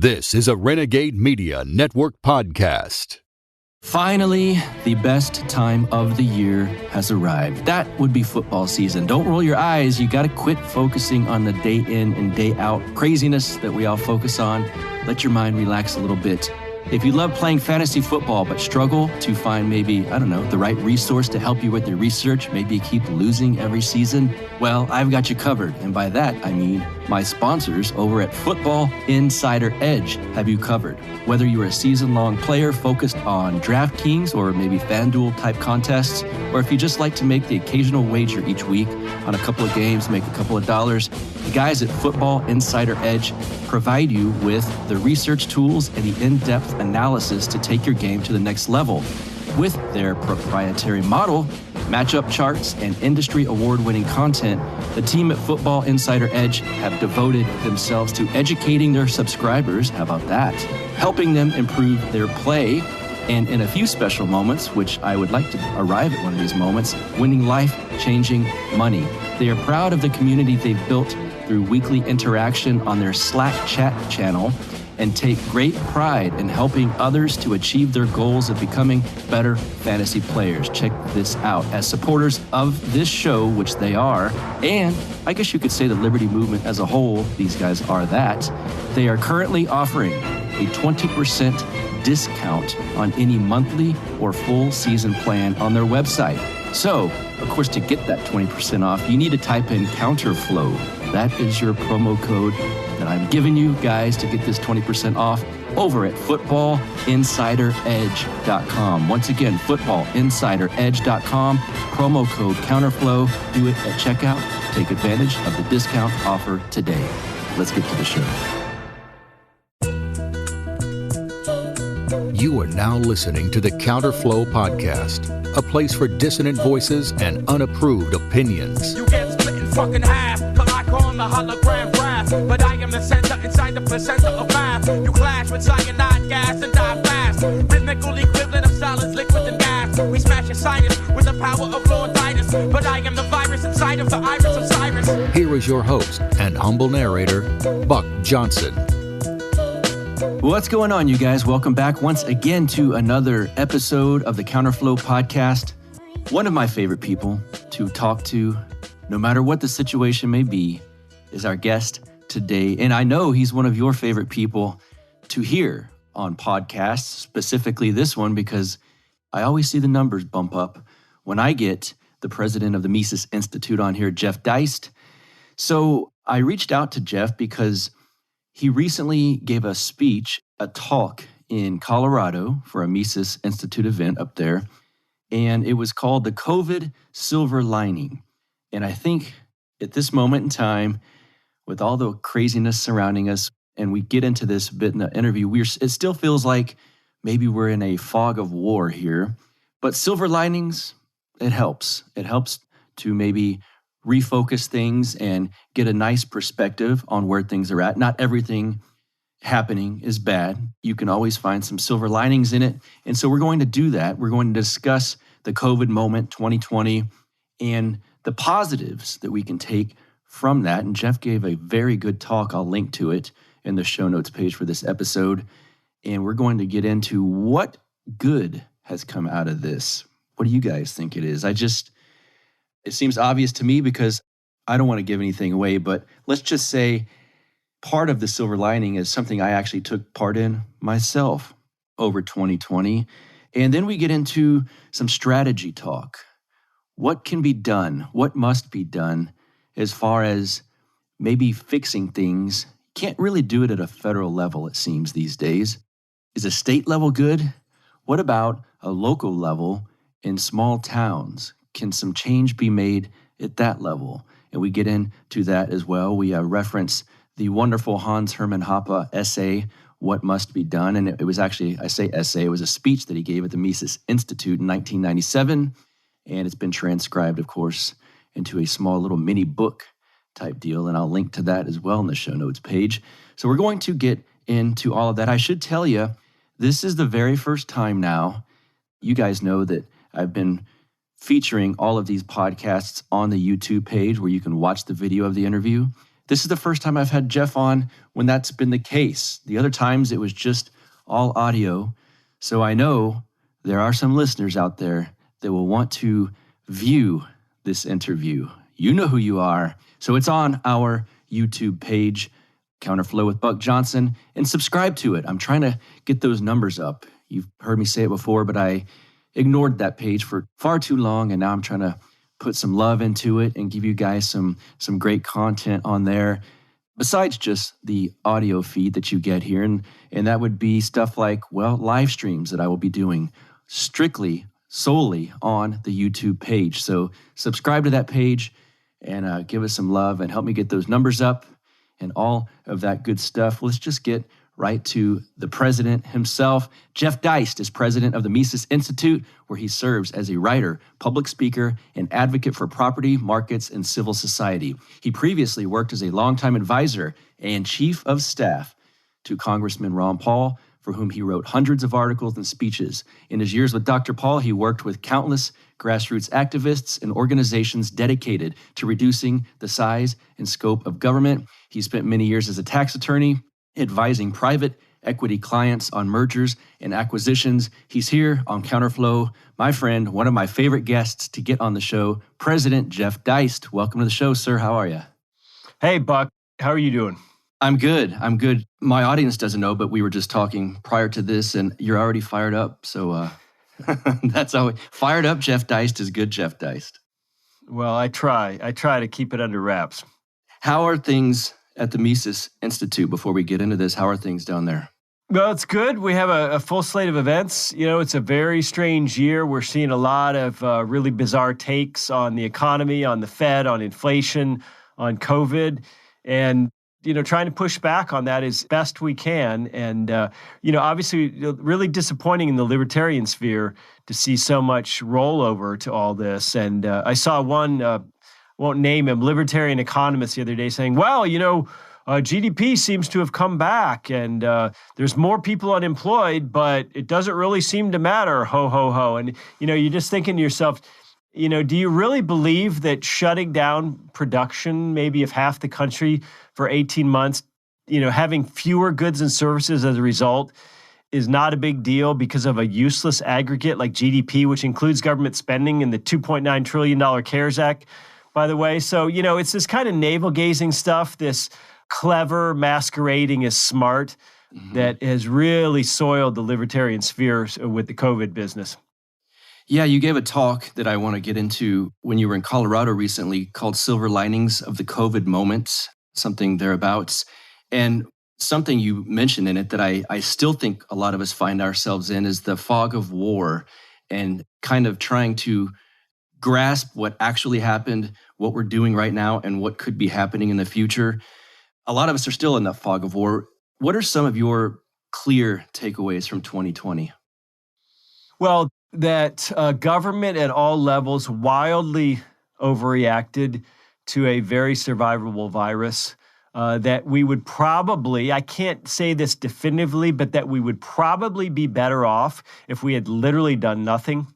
This is a Renegade Media Network podcast. Finally, the best time of the year has arrived. That would be football season. Don't roll your eyes. You got to quit focusing on the day in and day out craziness that we all focus on. Let your mind relax a little bit. If you love playing fantasy football but struggle to find maybe, the right resource to help you with your research, maybe you keep losing every season, well, I've got you covered. And by that, I mean my sponsors over at Football Insider Edge have you covered. Whether you're a season-long player focused on DraftKings or maybe FanDuel type contests, or if you just like to make the occasional wager each week on a couple of games, make a couple of dollars, the guys at Football Insider Edge provide you with the research tools and the in-depth analysis to take your game to the next level. With their proprietary model, matchup charts, and industry award-winning content, the team at Football Insider Edge have devoted themselves to educating their subscribers, how about that, helping them improve their play, and in a few special moments, which I would like to arrive at one of these moments, winning life-changing money. They are proud of the community they've built through weekly interaction on their Slack chat channel and take great pride in helping others to achieve their goals of becoming better fantasy players. Check this out. As supporters of this show, which they are, and I guess you could say the Liberty Movement as a whole, these guys are that, they are currently offering a 20% discount on any monthly or full season plan on their website. So, of course, to get that 20% off, you need to type in Counterflow. That is your promo code that I'm giving you guys to get this 20% off over at footballinsideredge.com. Once again, footballinsideredge.com, promo code Counterflow. Do it at checkout. Take advantage of the discount offer today. Let's get to the show. You are now listening to the Counterflow Podcast, a place for dissonant voices and unapproved opinions. You get split in fucking half, but I call the hologram graph. But I am the center inside the placenta of math. You clash with cyanide gas and die fast. Rhythmical equivalent of solids, liquid and gas. We smash your sinus with the power of Lord Titus. But I am the virus inside of the iris of Cyrus. Here is your host and humble narrator, Buck Johnson. What's going on, you guys? Welcome back once again to another episode of the Counterflow Podcast. One of my favorite people to talk to, no matter what the situation may be, is our guest today. And I know he's one of your favorite people to hear on podcasts, specifically this one, because I always see the numbers bump up when I get the president of the Mises Institute on here, Jeff Deist. So I reached out to Jeff because he recently gave a speech, a talk in Colorado for a Mises Institute event up there, and it was called The COVID Silver Lining. And I think at this moment in time, with all the craziness surrounding us, and we get into this a bit in the interview, it still feels like maybe we're in a fog of war here. But silver linings, it helps. It helps to maybe refocus things and get a nice perspective on where things are at. Not everything happening is bad. You can always find some silver linings in it. And so we're going to do that. We're going to discuss the COVID moment 2020 and the positives that we can take from that. And Jeff gave a very good talk. I'll link to it in the show notes page for this episode. And we're going to get into what good has come out of this. What do you guys think it is? It seems obvious to me because I don't want to give anything away, but let's just say part of the silver lining is something I actually took part in myself over 2020. And then we get into some strategy talk. What can be done? What must be done as far as maybe fixing things? Can't really do it at a federal level, it seems, these days. Is a state level good? What about a local level in small towns? Can some change be made at that level? And we get into that as well. We reference the wonderful Hans Hermann Hoppe essay, What Must Be Done? And it was actually, I say essay, it was a speech that he gave at the Mises Institute in 1997. And it's been transcribed, of course, into a small little mini book type deal. And I'll link to that as well in the show notes page. So we're going to get into all of that. I should tell you, this is the very first time now. You guys know that I've been featuring all of these podcasts on the YouTube page where you can watch the video of the interview. This is the first time I've had Jeff on when that's been the case. The other times it was just all audio. So I know there are some listeners out there that will want to view this interview. You know who you are. So it's on our YouTube page, Counterflow with Buck Johnson, and subscribe to it. I'm trying to get those numbers up. You've heard me say it before, but I ignored that page for far too long, and now I'm trying to put some love into it and give you guys some great content on there, besides just the audio feed that you get here. And that would be stuff like, well, live streams that I will be doing solely on the YouTube page. So subscribe to that page and give us some love and help me get those numbers up and all of that good stuff. Let's just get right to the president himself. Jeff Deist is president of the Mises Institute, where he serves as a writer, public speaker, and advocate for property, markets, and civil society. He previously worked as a longtime advisor and chief of staff to Congressman Ron Paul, for whom he wrote hundreds of articles and speeches. In his years with Dr. Paul, he worked with countless grassroots activists and organizations dedicated to reducing the size and scope of government. He spent many years as a tax attorney, advising private equity clients on mergers and acquisitions. He's here on Counterflow. My friend, one of my favorite guests to get on the show, President Jeff Deist. Welcome to the show, sir. How are you? Hey, Buck. How are you doing? I'm good. My audience doesn't know, but we were just talking prior to this, and you're already fired up. So that's how fired up Jeff Deist is good Jeff Deist. Well, I try to keep it under wraps. How are things at the Mises Institute before we get into this? How are things down there? Well, it's good. We have a full slate of events. You know, it's a very strange year. We're seeing a lot of really bizarre takes on the economy, on the Fed, on inflation, on COVID, and, you know, trying to push back on that as best we can. And, you know, obviously really disappointing in the libertarian sphere to see so much rollover to all this. And I saw one, won't name him, libertarian economist the other day saying, well, you know, GDP seems to have come back and there's more people unemployed, but it doesn't really seem to matter, ho, ho, ho. And, you know, you're just thinking to yourself, you know, do you really believe that shutting down production maybe of half the country for 18 months, you know, having fewer goods and services as a result is not a big deal because of a useless aggregate like GDP, which includes government spending and the $2.9 trillion CARES Act, by the way? So, you know, it's this kind of navel-gazing stuff, this clever masquerading as smart that has really soiled the libertarian sphere with the COVID business. Yeah, you gave a talk that I want to get into when you were in Colorado recently called Silver Linings of the COVID Moment, something thereabouts. And something you mentioned in it that I still think a lot of us find ourselves in is the fog of war and kind of trying to grasp what actually happened, what we're doing right now, and what could be happening in the future. A lot of us are still in that fog of war. What are some of your clear takeaways from 2020? Well, that government at all levels wildly overreacted to a very survivable virus, that we would probably, I can't say this definitively, but that we would probably be better off if we had literally done nothing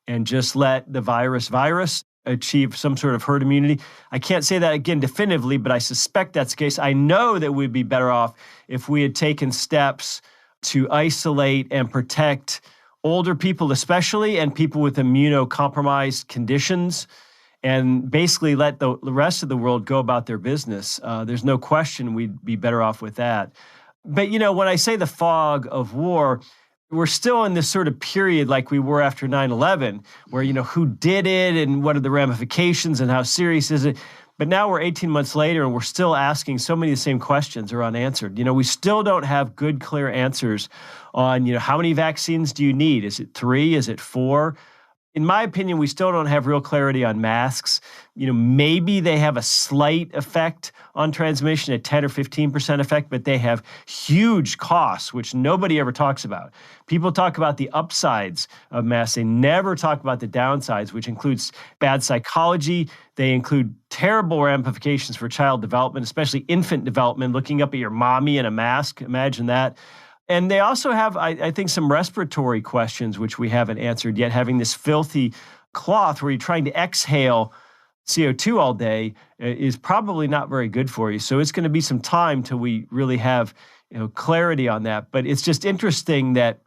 and just let the virus achieve some sort of herd immunity. I can't say that again definitively, but I suspect that's the case. I know that we'd be better off if we had taken steps to isolate and protect older people especially, and people with immunocompromised conditions, and basically let the rest of the world go about their business. There's no question we'd be better off with that. But, you know, when I say the fog of war, we're still in this sort of period like we were after 9/11, where, you know, who did it and what are the ramifications and how serious is it? But now we're 18 months later and we're still asking so many of the same questions are unanswered. You know, we still don't have good, clear answers on, you know, how many vaccines do you need? Is it 3? Is it 4? In my opinion, we still don't have real clarity on masks. You know, maybe they have a slight effect on transmission, a 10 or 15% effect, but they have huge costs, which nobody ever talks about. People talk about the upsides of masks. They never talk about the downsides, which includes bad psychology. They include terrible ramifications for child development, especially infant development, looking up at your mommy in a mask. Imagine that. And they also have, I think, some respiratory questions, which we haven't answered yet, having this filthy cloth where you're trying to exhale CO2 all day is probably not very good for you. So it's going to be some time till we really have clarity on that. But it's just interesting that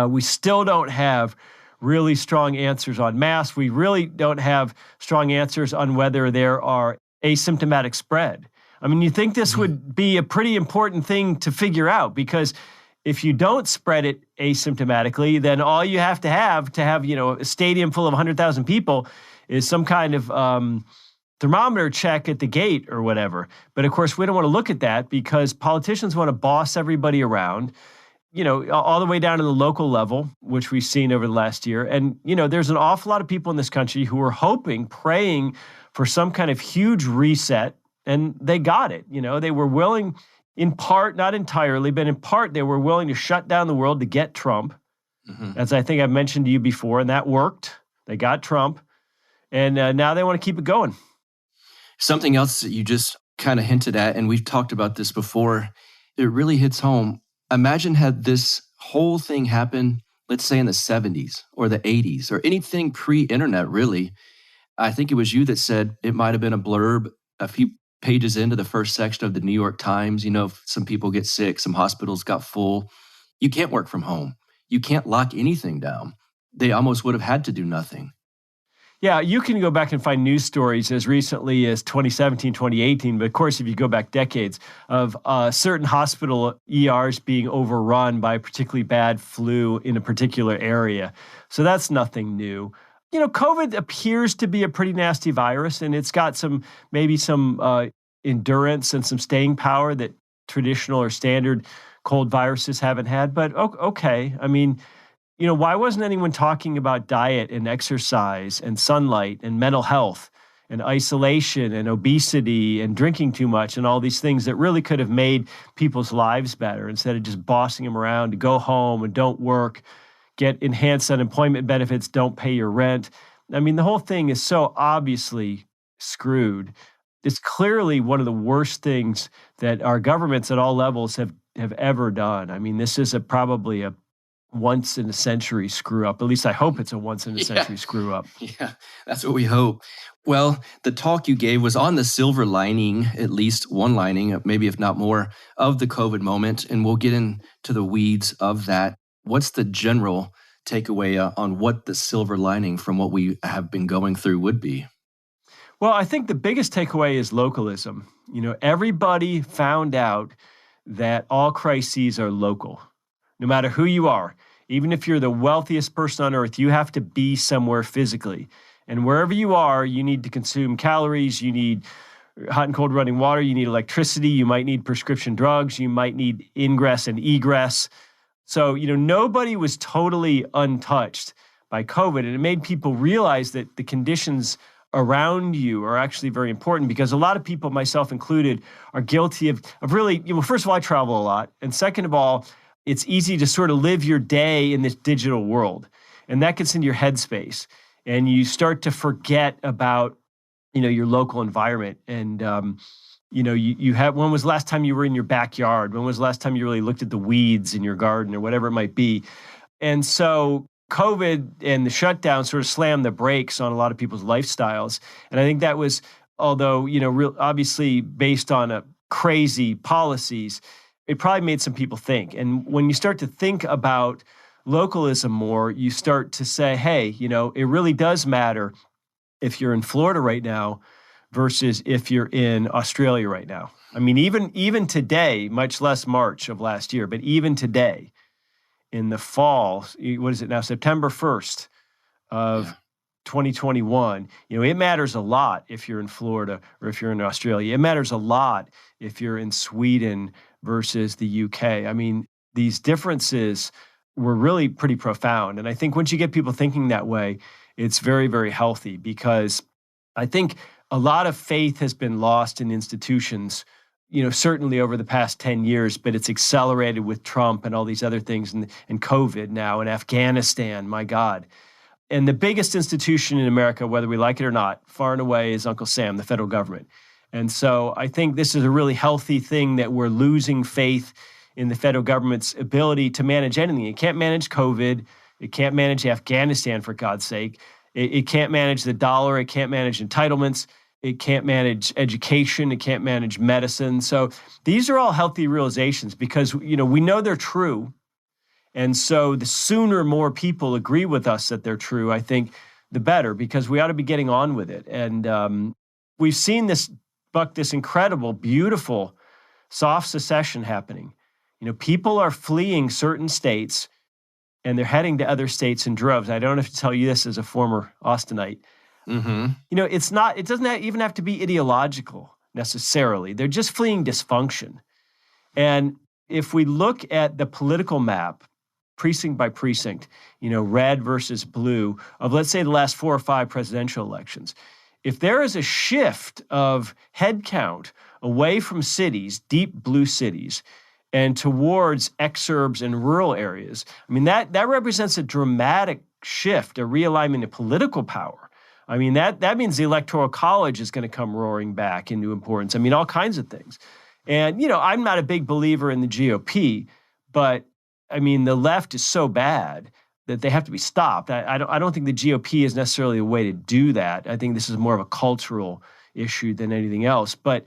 we still don't have really strong answers on masks. We really don't have strong answers on whether there are asymptomatic spread. I mean, you think this would be a pretty important thing to figure out, because if you don't spread it asymptomatically, then all you have to have a stadium full of 100,000 people is some kind of thermometer check at the gate or whatever. But of course, we don't want to look at that because politicians want to boss everybody around, all the way down to the local level, which we've seen over the last year. And, there's an awful lot of people in this country who are praying for some kind of huge reset, and they got it. They were willing, in part, not entirely, but in part, they were willing to shut down the world to get Trump, as I think I've mentioned to you before, and that worked. They got Trump, and now they want to keep it going. Something else that you just kind of hinted at, and we've talked about this before, it really hits home. Imagine had this whole thing happened, let's say in the 70s or the 80s or anything pre-internet, really. I think it was you that said it might have been a blurb a few pages into the first section of the New York Times. Some people get sick, some hospitals got full. You can't work from home. You can't lock anything down. They almost would have had to do nothing. Yeah, you can go back and find news stories as recently as 2017, 2018. But of course, if you go back decades of certain hospital ERs being overrun by a particularly bad flu in a particular area. So that's nothing new. COVID appears to be a pretty nasty virus, and it's got maybe some endurance and some staying power that traditional or standard cold viruses haven't had. But okay, I mean, why wasn't anyone talking about diet and exercise and sunlight and mental health and isolation and obesity and drinking too much and all these things that really could have made people's lives better, instead of just bossing them around to go home and don't work, get enhanced unemployment benefits, don't pay your rent. I mean, the whole thing is so obviously screwed. It's clearly one of the worst things that our governments at all levels have ever done. I mean, this is probably a once-in-a-century screw-up. At least I hope it's a once-in-a-century screw-up. Yeah, that's what we hope. Well, the talk you gave was on the silver lining, at least one lining, maybe if not more, of the COVID moment, and we'll get into the weeds of that. What's the general takeaway on what the silver lining from what we have been going through would be? Well, I think the biggest takeaway is localism. Everybody found out that all crises are local. No matter who you are, even if you're the wealthiest person on earth, you have to be somewhere physically. And wherever you are, you need to consume calories, you need hot and cold running water, you need electricity, you might need prescription drugs, you might need ingress and egress. So, nobody was totally untouched by COVID. And it made people realize that the conditions around you are actually very important, because a lot of people, myself included, are guilty of really, first of all, I travel a lot. And second of all, it's easy to sort of live your day in this digital world, and that gets into your headspace, and you start to forget about, your local environment. And, you have, when was the last time you were in your backyard? When was the last time you really looked at the weeds in your garden or whatever it might be? And so COVID and the shutdown sort of slammed the brakes on a lot of people's lifestyles. And I think that was, although, obviously based on crazy policies, it probably made some people think. And when you start to think about localism more, you start to say, hey, it really does matter if you're in Florida right now versus if you're in Australia right now. I mean, even today, much less March of last year, but even today in the fall, what is it now, September 1st of 2021, it matters a lot if you're in Florida or if you're in Australia. It matters a lot if you're in Sweden versus the UK. I mean, these differences were really pretty profound. And I think once you get people thinking that way, it's very, very healthy, because I think a lot of faith has been lost in institutions, certainly over the past 10 years, but it's accelerated with Trump and all these other things, and COVID now, and Afghanistan, my God. And the biggest institution in America, whether we like it or not, far and away, is Uncle Sam, the federal government. And so I think this is a really healthy thing, that we're losing faith in the federal government's ability to manage anything. It can't manage COVID. It can't manage Afghanistan, for God's sake. It can't manage the dollar. It can't manage entitlements. It can't manage education. It can't manage medicine. So these are all healthy realizations because, we know they're true. And so the sooner more people agree with us that they're true, I think, the better, because we ought to be getting on with it. And we've seen this incredible, beautiful, soft secession happening. People are fleeing certain states and they're heading to other states in droves. I don't have to tell you this as a former Austinite. Mm-hmm. It doesn't even have to be ideological necessarily. They're just fleeing dysfunction. And if we look at the political map, precinct by precinct, red versus blue of, let's say, the last 4 or 5 presidential elections, if there is a shift of headcount away from cities, deep blue cities, and towards exurbs and rural areas, that represents a dramatic shift, a realignment of political power. That means the Electoral College is going to come roaring back into importance. All kinds of things. And, I'm not a big believer in the GOP, but, the left is so bad that they have to be stopped. I don't think the GOP is necessarily a way to do that. I think this is more of a cultural issue than anything else. But,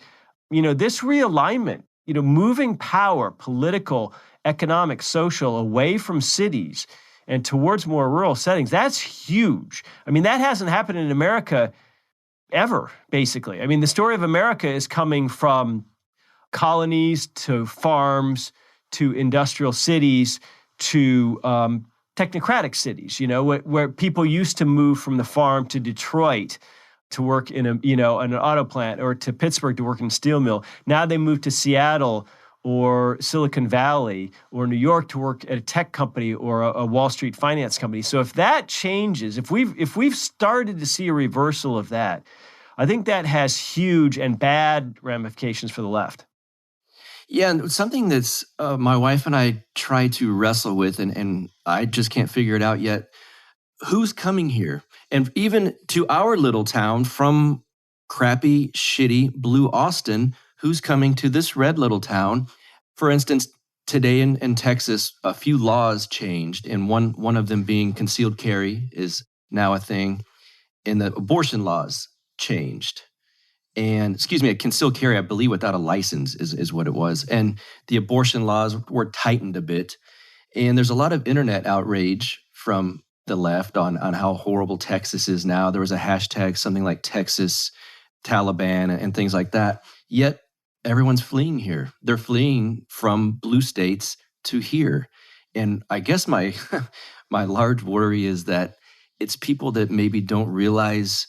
this realignment, moving power, political, economic, social, away from cities and towards more rural settings, that's huge. That hasn't happened in America ever, basically. The story of America is coming from colonies to farms to industrial cities to technocratic cities, where people used to move from the farm to Detroit to work in an auto plant, or to Pittsburgh to work in a steel mill. Now they move to Seattle or Silicon Valley or New York to work at a tech company or a Wall Street finance company. So if that changes, if we've started to see a reversal of that, I think that has huge and bad ramifications for the left. Yeah, and something that's my wife and I try to wrestle with, and I just can't figure it out yet. Who's coming here? And even to our little town from crappy, shitty blue Austin, who's coming to this red little town? For instance, today in Texas, a few laws changed, and one of them being concealed carry is now a thing, and the abortion laws changed. And, concealed carry, I believe, without a license is what it was. And the abortion laws were tightened a bit. And there's a lot of internet outrage from the left on how horrible Texas is now. There was a hashtag, something like Texas Taliban and things like that. Yet everyone's fleeing here. They're fleeing from blue states to here. And I guess my my large worry is that it's people that maybe don't realize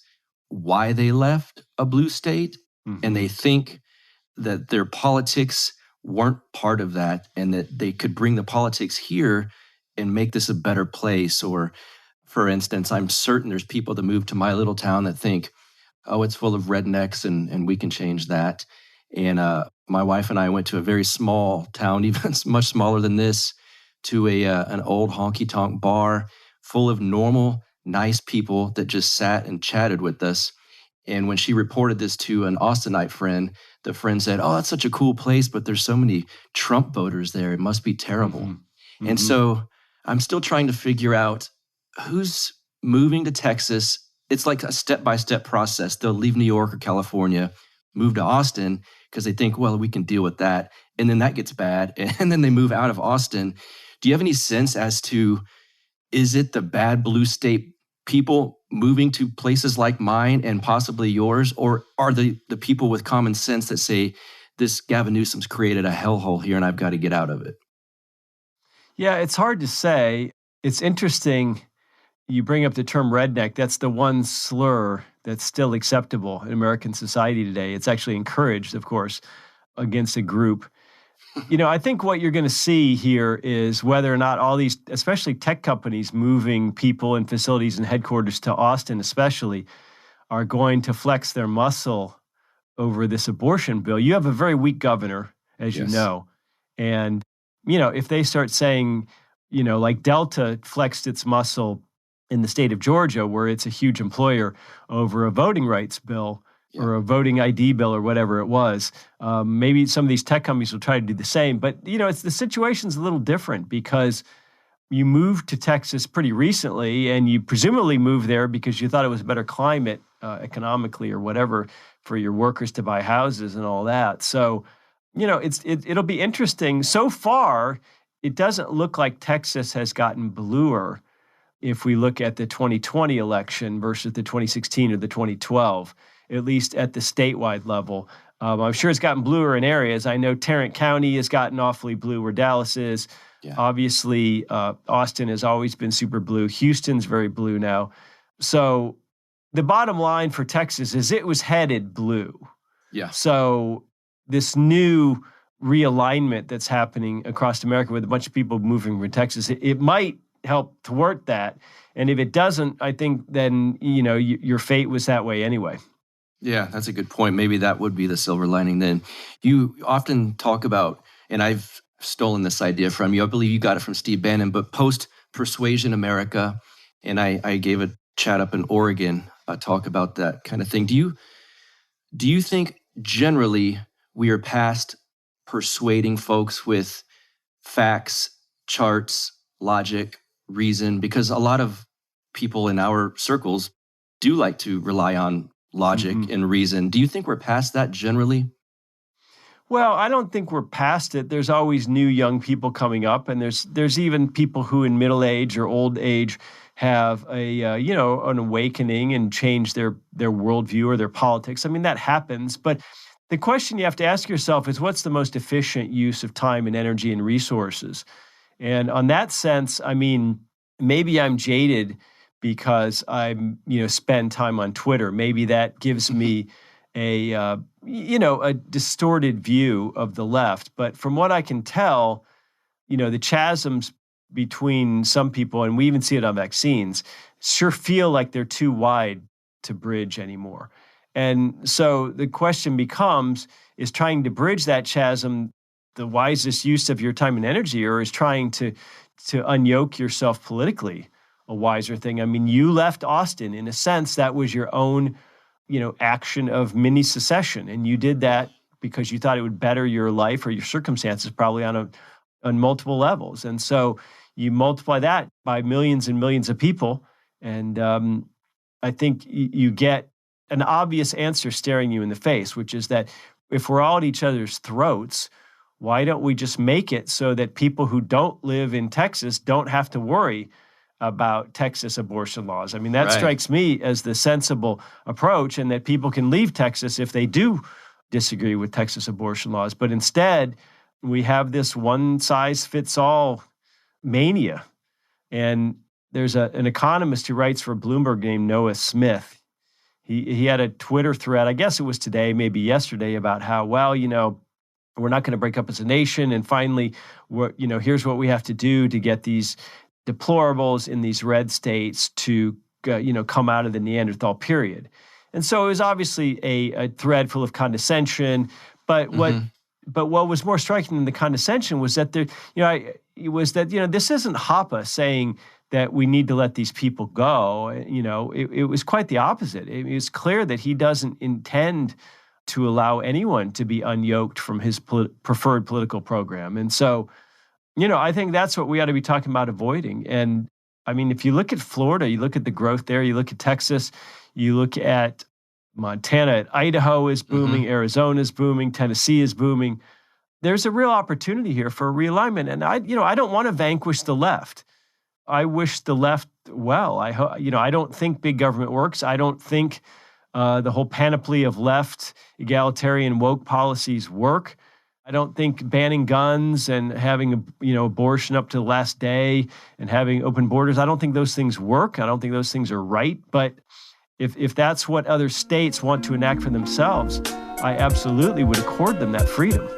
why they left a blue state, and they think that their politics weren't part of that, and that they could bring the politics here and make this a better place. Or, for instance, I'm certain there's people that move to my little town that think, oh, it's full of rednecks and we can change that. And my wife and I went to a very small town, even much smaller than this, to an old honky-tonk bar full of normal, nice people that just sat and chatted with us. And when she reported this to an Austinite friend, the friend said, oh, that's such a cool place, but there's so many Trump voters there. It must be terrible. Mm-hmm. And so I'm still trying to figure out who's moving to Texas. It's like a step-by-step process. They'll leave New York or California, move to Austin because they think, well, we can deal with that. And then that gets bad. And then they move out of Austin. Do you have any sense as to, is it the bad blue state people moving to places like mine and possibly yours? Or are the people with common sense that say, this Gavin Newsom's created a hellhole here and I've got to get out of it? Yeah, it's hard to say. It's interesting you bring up the term redneck. That's the one slur that's still acceptable in American society today. It's actually encouraged, of course, against a group. I think what you're going to see here is whether or not all these, especially tech companies moving people and facilities and headquarters to Austin especially, are going to flex their muscle over this abortion bill. You have a very weak governor, as you know. And, if they start saying, like Delta flexed its muscle in the state of Georgia, where it's a huge employer, over a voting rights bill, or a voting ID bill or whatever it was. Maybe some of these tech companies will try to do the same. But, it's the situation's a little different because you moved to Texas pretty recently and you presumably moved there because you thought it was a better climate economically or whatever for your workers to buy houses and all that. So, it'll be interesting. So far, it doesn't look like Texas has gotten bluer if we look at the 2020 election versus the 2016 or the 2012, at least at the statewide level. I'm sure it's gotten bluer in areas. I know Tarrant County has gotten awfully blue where Dallas is. Yeah. Obviously, Austin has always been super blue. Houston's very blue now. So the bottom line for Texas is it was headed blue. Yeah. So this new realignment that's happening across America with a bunch of people moving from Texas, it might help thwart that. And if it doesn't, I think then, your fate was that way anyway. Yeah, that's a good point. Maybe that would be the silver lining then. You often talk about, and I've stolen this idea from you, I believe you got it from Steve Bannon, but post-persuasion America, and I gave a chat up in Oregon, talk about that kind of thing. Do you think generally we are past persuading folks with facts, charts, logic, reason? Because a lot of people in our circles do like to rely on logic and reason. Do you think we're past that generally? Well, I don't think we're past it. There's always new young people coming up, and there's even people who in middle age or old age have an awakening and change their worldview or their politics. I mean, that happens. But the question you have to ask yourself is, what's the most efficient use of time and energy and resources? And on that sense, I mean, maybe I'm jaded because I'm, spend time on Twitter. Maybe that gives me a distorted view of the left. But from what I can tell, the chasms between some people, and we even see it on vaccines, sure feel like they're too wide to bridge anymore. And so the question becomes, is trying to bridge that chasm the wisest use of your time and energy, or is trying to unyoke yourself politically a wiser thing? I mean, you left Austin. In a sense, that was your own, action of mini secession. And you did that because you thought it would better your life or your circumstances probably on multiple levels. And so you multiply that by millions and millions of people. And I think you get an obvious answer staring you in the face, which is that if we're all at each other's throats, why don't we just make it so that people who don't live in Texas don't have to worry about Texas abortion laws? I mean, that strikes me as the sensible approach, and that people can leave Texas if they do disagree with Texas abortion laws. But instead, we have this one-size-fits-all mania. And there's an economist who writes for Bloomberg named Noah Smith. He had a Twitter thread, I guess it was today, maybe yesterday, about how, we're not going to break up as a nation. And finally, here's what we have to do to get these deplorables in these red states to, come out of the Neanderthal period. And so it was obviously a thread full of condescension. But what was more striking than the condescension was that this isn't Hoppe saying that we need to let these people go. It was quite the opposite. It was clear that he doesn't intend to allow anyone to be unyoked from his preferred political program. And so, I think that's what we ought to be talking about avoiding. And I mean, if you look at Florida, you look at the growth there, you look at Texas, you look at Montana, Idaho is booming, Arizona is booming, Tennessee is booming. There's a real opportunity here for a realignment. And I don't want to vanquish the left. I wish the left well. I don't think big government works. I don't think the whole panoply of left egalitarian woke policies work. I don't think banning guns and having abortion up to the last day and having open borders, I don't think those things work. I don't think those things are right. But if that's what other states want to enact for themselves, I absolutely would accord them that freedom.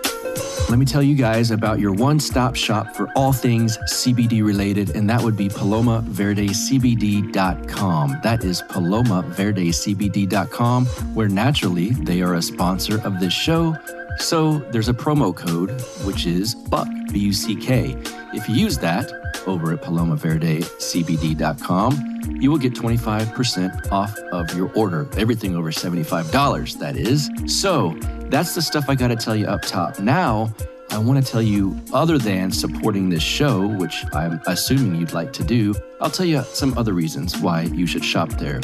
Let me tell you guys about your one-stop shop for all things CBD related, and that would be PalomaVerdeCBD.com. That is PalomaVerdeCBD.com, where naturally they are a sponsor of this show. So there's a promo code, which is BUCK, B-U-C-K. If you use that over at PalomaVerdeCBD.com, you will get 25% off of your order. Everything over $75, that is. So that's the stuff I got to tell you up top. Now, I want to tell you, other than supporting this show, which I'm assuming you'd like to do, I'll tell you some other reasons why you should shop there.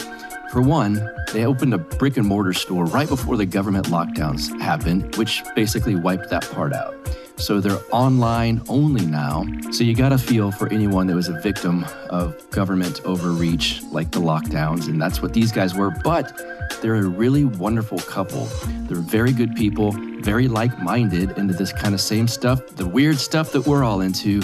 For one, they opened a brick and mortar store right before the government lockdowns happened, which basically wiped that part out. So they're online only now. So you got to feel for anyone that was a victim of government overreach like the lockdowns, and that's what these guys were. But they're a really wonderful couple. They're very good people, very like-minded into this kind of same stuff, the weird stuff that we're all into.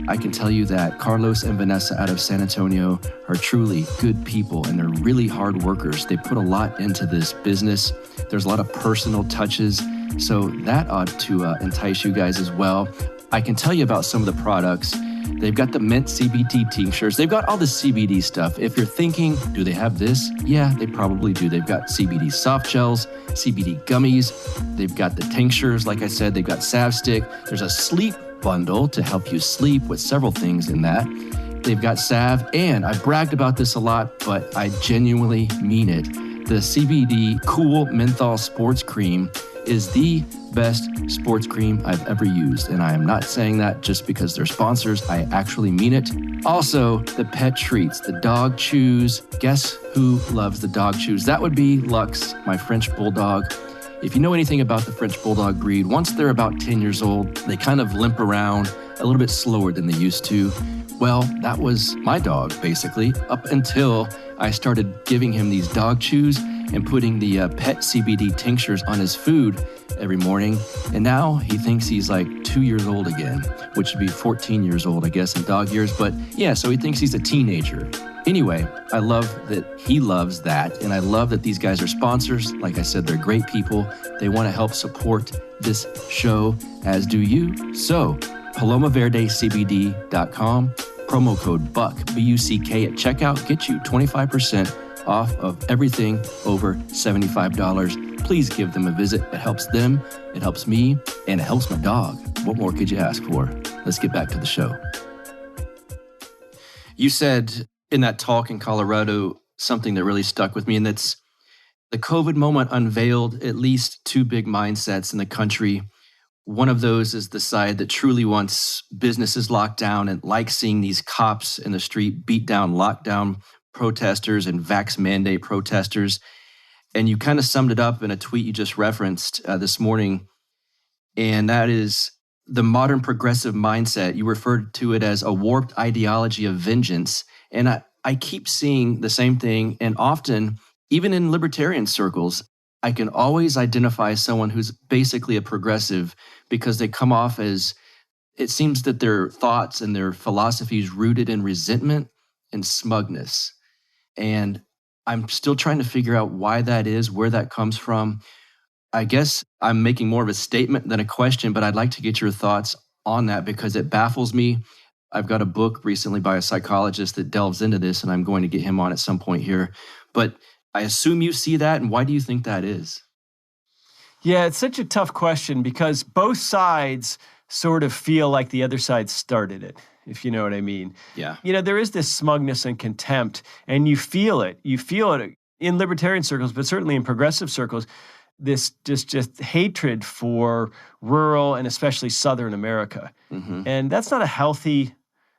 I can tell you that Carlos and Vanessa out of San Antonio are truly good people, and they're really hard workers. They put a lot into this business. There's a lot of personal touches, so that ought to entice you guys as well. I can tell you about some of the products. They've got the mint CBD tinctures. They've got all the CBD stuff. If you're thinking, do they have this? Yeah, they probably do. They've got CBD soft gels, CBD gummies. They've got the tinctures. Like I said, they've got salve stick. There's a sleep bundle to help you sleep with several things in that. They've got salve, and I bragged about this a lot, but I genuinely mean it. The CBD Cool Menthol Sports Cream is the best sports cream I've ever used. And I am not saying that just because they're sponsors. I actually mean it. Also, the pet treats, the dog chews. Guess who loves the dog chews? That would be Lux, my French bulldog. If you know anything about the French bulldog breed, once they're about 10 years old, they kind of limp around a little bit slower than they used to. Well, that was my dog, basically, up until I started giving him these dog chews and putting the pet CBD tinctures on his food every morning. And now he thinks he's like 2 years old again, which would be 14 years old, I guess, in dog years. But yeah, so he thinks he's a teenager. Anyway, I love that he loves that. And I love that these guys are sponsors. Like I said, they're great people. They want to help support this show, as do you. So, PalomaVerdeCBD.com, promo code BUCK, B-U-C-K at checkout, get you 25% off of everything over $75. Please give them a visit. It helps them, it helps me, and it helps my dog. What more could you ask for? Let's get back to the show. You said in that talk in Colorado something that really stuck with me, and that's the COVID moment unveiled at least two big mindsets in the country. One of those is the side that truly wants businesses locked down and likes seeing these cops in the street beat down lockdown protesters and vax mandate protesters. And you kind of summed it up in a tweet you just referenced this morning. And that is the modern progressive mindset. You referred to it as a warped ideology of vengeance. And I keep seeing the same thing. And often, even in libertarian circles, I can always identify someone who's basically a progressive because they come off as, it seems that their thoughts and their philosophies rooted in resentment and smugness. And I'm still trying to figure out why that is, where that comes from. I guess I'm making more of a statement than a question, but I'd like to get your thoughts on that because it baffles me. I've got a book recently by a psychologist that delves into this, and I'm going to get him on at some point here. But I assume you see that, and why do you think that is? Yeah, it's such a tough question because both sides sort of feel like the other side started it, if you know what I mean. Yeah. You know, there is this smugness and contempt, and you feel it. You feel it in libertarian circles, but certainly in progressive circles, this just hatred for rural and especially Southern America. Mm-hmm. And that's not a healthy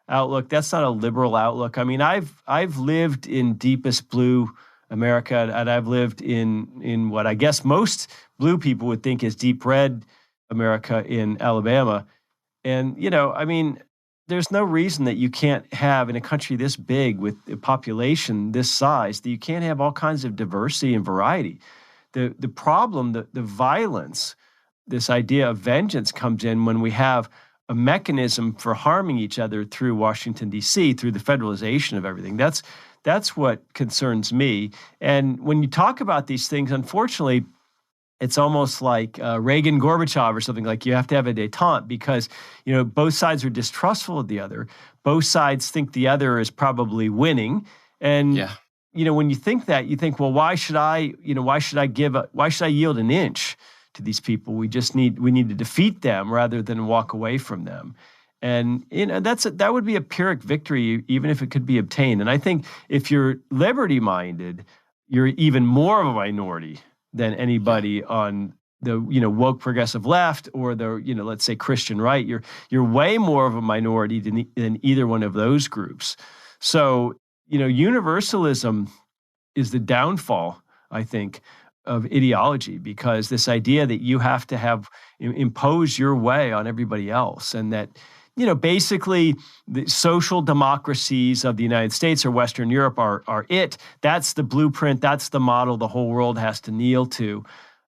outlook. That's not a liberal outlook. I mean, I've lived in deepest blue America, and I've lived in what I guess most blue people would think is deep red America in Alabama. And, you know, I mean, there's no reason that you can't have in a country this big with a population this size, that you can't have all kinds of diversity and variety. The problem, the violence, this idea of vengeance comes in when we have a mechanism for harming each other through Washington, D.C., through the federalization of everything. That's what concerns me. And when you talk about these things, unfortunately, it's almost like Reagan Gorbachev or something, like you have to have a détente because, you know, both sides are distrustful of the other. Both sides think the other is probably winning. And, you know, when you think that, you think, well, why should I yield an inch to these people? We need to defeat them rather than walk away from them. And, you know, that would be a Pyrrhic victory, even if it could be obtained. And I think if you're liberty-minded, you're even more of a minority than anybody on the, you know, woke progressive left or the, you know, let's say Christian right. You're way more of a minority than either one of those groups. So, you know, universalism is the downfall, I think, of ideology, because this idea that you have to impose your way on everybody else, and that, basically the social democracies of the United States or Western Europe are it. That's the blueprint. That's the model the whole world has to kneel to.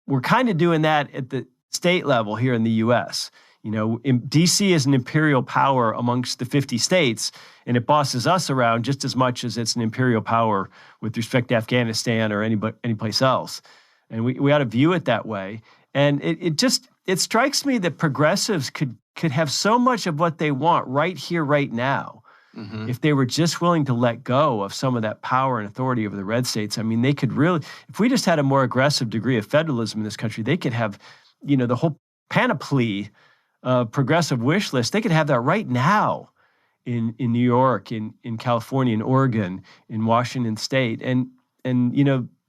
We're kind of doing that at the state level here in the U.S. DC is an imperial power amongst the 50 states, and it bosses us around just as much as it's an imperial power with respect to Afghanistan or any place else. And we ought to view it that way. And it strikes me that progressives could have so much of what they want right here, right now, if they were just willing to let go of some of that power and authority over the red states. I mean, they could really, if we just had a more aggressive degree of federalism in this country, they could have, the whole panoply progressive wish list. They could have that right now in New York, in California, in Oregon, in Washington State. And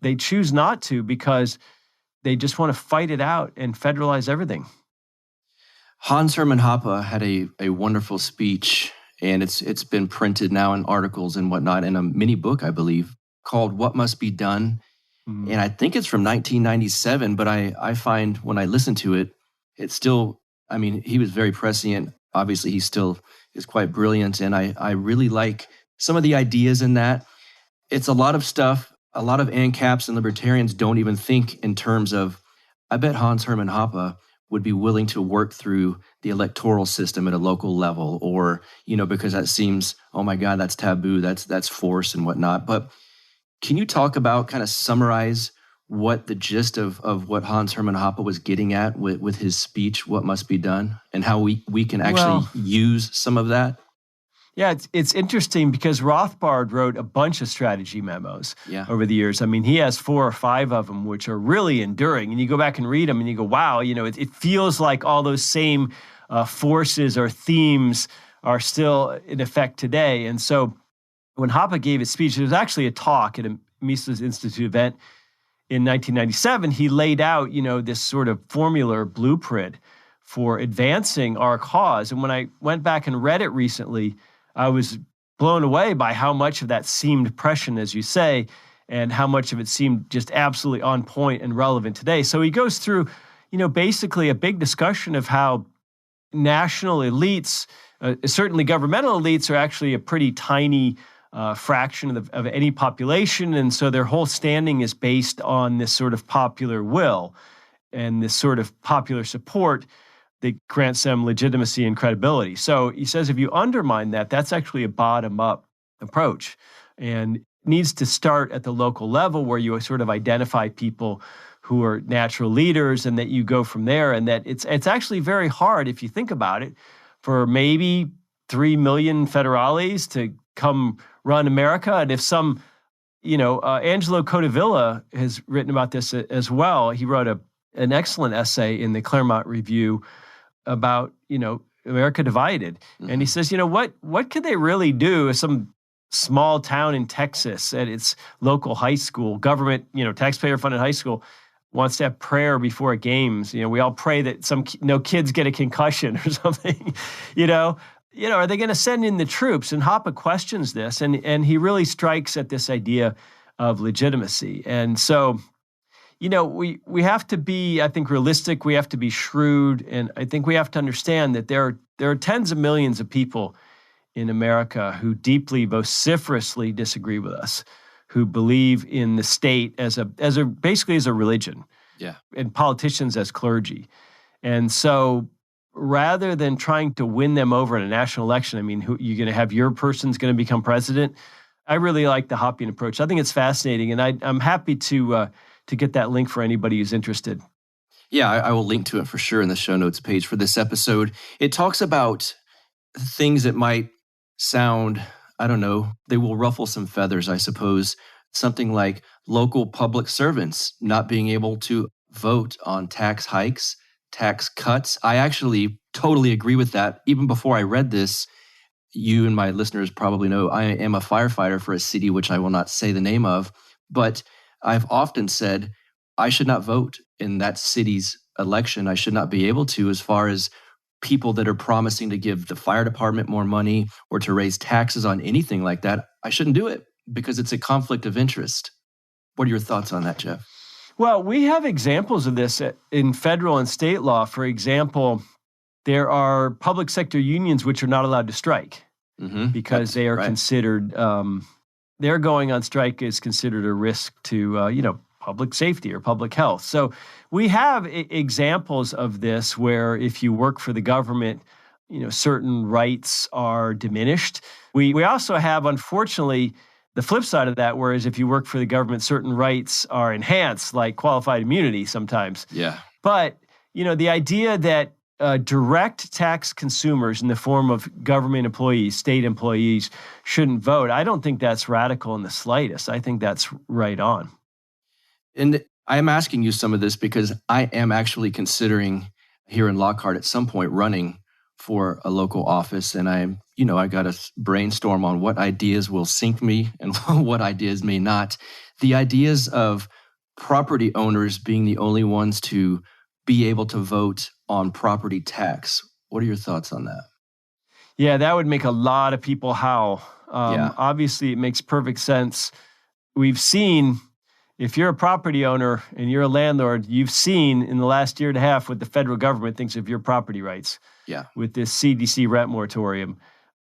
they choose not to because they just want to fight it out and federalize everything. Hans Hermann Hoppe had a wonderful speech, and it's been printed now in articles and whatnot in a mini book, I believe, called What Must Be Done. And I think it's from 1997, but I find when I listen to it, it's still, he was very prescient. Obviously, he still is quite brilliant, and I really like some of the ideas in that. It's a lot of stuff. A lot of ANCAPs and libertarians don't even think in terms of, I bet Hans Hermann Hoppe would be willing to work through the electoral system at a local level, or, because that seems, oh my God, that's taboo, that's force and whatnot. But can you talk about, kind of summarize what the gist of what Hans Hermann Hoppe was getting at with his speech, What Must Be Done, and how we can actually use some of that? Yeah, it's interesting because Rothbard wrote a bunch of strategy memos over the years. He has 4 or 5 of them, which are really enduring. And you go back and read them and you go, wow, it feels like all those same forces or themes are still in effect today. And so when Hoppe gave his speech, it was actually a talk at a Mises Institute event in 1997. He laid out, this sort of formula or blueprint for advancing our cause. And when I went back and read it recently, I was blown away by how much of that seemed prescient, as you say, and how much of it seemed just absolutely on point and relevant today. So he goes through, basically a big discussion of how national elites, certainly governmental elites, are actually a pretty tiny fraction of any population. And so their whole standing is based on this sort of popular will and this sort of popular support that grants them legitimacy and credibility. So he says if you undermine that, that's actually a bottom-up approach, and needs to start at the local level where you sort of identify people who are natural leaders, and that you go from there. And that it's actually very hard, if you think about it, for maybe 3 million federales to come run America. And if some, Angelo Codevilla has written about this as well. He wrote an excellent essay in the Claremont Review about, America Divided. And he says, what could they really do if some small town in Texas at its local high school, government, taxpayer-funded high school, wants to have prayer before games? We all pray that no kids get a concussion or something, are they going to send in the troops? And Hoppe questions this, and he really strikes at this idea of legitimacy. And so, we have to be, I think, realistic. We have to be shrewd. And I think we have to understand that there are tens of millions of people in America who deeply, vociferously disagree with us, who believe in the state basically as a religion, and politicians as clergy. And so rather than trying to win them over in a national election, who you're going to have your person's going to become president. I really like the Hoppian approach. I think it's fascinating, and I'm happy to get that link for anybody who's interested. Yeah, I will link to it for sure in the show notes page for this episode. It talks about things that might sound, I don't know, they will ruffle some feathers, I suppose. Something like local public servants not being able to vote on tax hikes, tax cuts. I actually totally agree with that. Even before I read this, you and my listeners probably know I am a firefighter for a city which I will not say the name of, but I've often said I should not vote in that city's election. I should not be able to, as far as people that are promising to give the fire department more money or to raise taxes on anything like that. I shouldn't do it because it's a conflict of interest. What are your thoughts on that, Jeff? Well, we have examples of this in federal and state law. For example, there are public sector unions which are not allowed to strike because they are considered, their going on strike is considered a risk to, public safety or public health. So we have examples of this where if you work for the government, certain rights are diminished. We also have, unfortunately, the flip side of that, whereas if you work for the government, certain rights are enhanced, like qualified immunity sometimes. Yeah. But, the idea that direct tax consumers in the form of government employees, state employees, shouldn't vote, I don't think that's radical in the slightest. I think that's right on. And I'm asking you some of this because I am actually considering here in Lockhart at some point running for a local office. And I got to brainstorm on what ideas will sink me and what ideas may not. The ideas of property owners being the only ones to be able to vote on property tax. What are your thoughts on that? Yeah, that would make a lot of people howl. Obviously, it makes perfect sense. We've seen, if you're a property owner and you're a landlord, you've seen in the last year and a half what the federal government thinks of your property rights. Yeah. With this CDC rent moratorium.